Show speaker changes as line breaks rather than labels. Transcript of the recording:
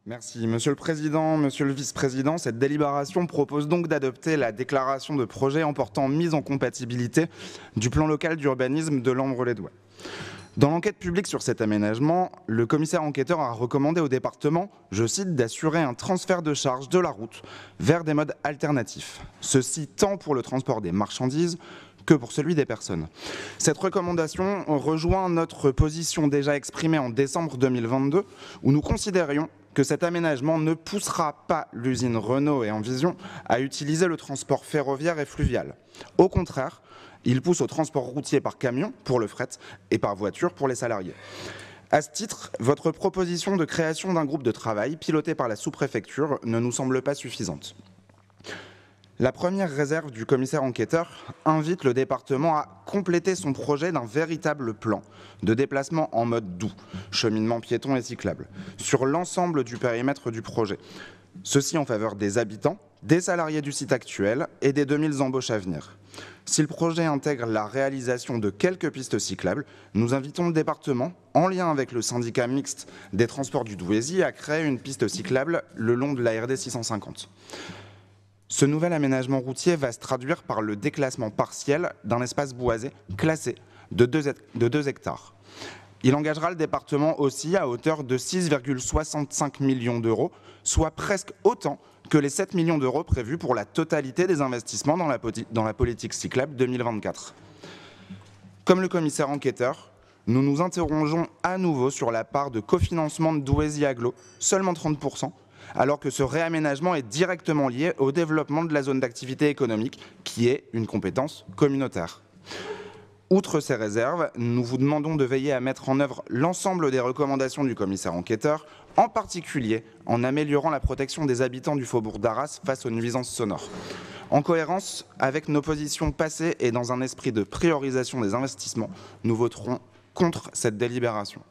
Merci. Monsieur le Président, Monsieur le Vice-président, cette délibération propose donc d'adopter la déclaration de projet en portant mise en compatibilité du plan local d'urbanisme de Lembres-les-Douais. Dans l'enquête publique sur cet aménagement, le commissaire enquêteur a recommandé au département, je cite, d'assurer un transfert de charge de la route vers des modes alternatifs. Ceci tant pour le transport des marchandises que pour celui des personnes. Cette recommandation rejoint notre position déjà exprimée en décembre 2022, où nous considérions que cet aménagement ne poussera pas l'usine Renault et Envision à utiliser le transport ferroviaire et fluvial. Au contraire, il pousse au transport routier par camion pour le fret et par voiture pour les salariés. À ce titre, votre proposition de création d'un groupe de travail piloté par la sous-préfecture ne nous semble pas suffisante. La première réserve du commissaire enquêteur invite le département à compléter son projet d'un véritable plan de déplacement en mode doux, cheminement piéton et cyclable, sur l'ensemble du périmètre du projet. Ceci en faveur des habitants, des salariés du site actuel et des 2000 embauches à venir. Si le projet intègre la réalisation de quelques pistes cyclables, nous invitons le département, en lien avec le syndicat mixte des transports du Douaisis, à créer une piste cyclable le long de la RD 650. Ce nouvel aménagement routier va se traduire par le déclassement partiel d'un espace boisé classé de 2 hectares. Il engagera le département aussi à hauteur de 6,65 millions d'euros, soit presque autant que les 7 millions d'euros prévus pour la totalité des investissements dans la politique cyclable 2024. Comme le commissaire enquêteur, nous nous interrogeons à nouveau sur la part de cofinancement de Douaisis Agglo, seulement 30%, alors que ce réaménagement est directement lié au développement de la zone d'activité économique, qui est une compétence communautaire. Outre ces réserves, nous vous demandons de veiller à mettre en œuvre l'ensemble des recommandations du commissaire enquêteur, en particulier en améliorant la protection des habitants du faubourg d'Arras face aux nuisances sonores. En cohérence avec nos positions passées et dans un esprit de priorisation des investissements, nous voterons contre cette délibération.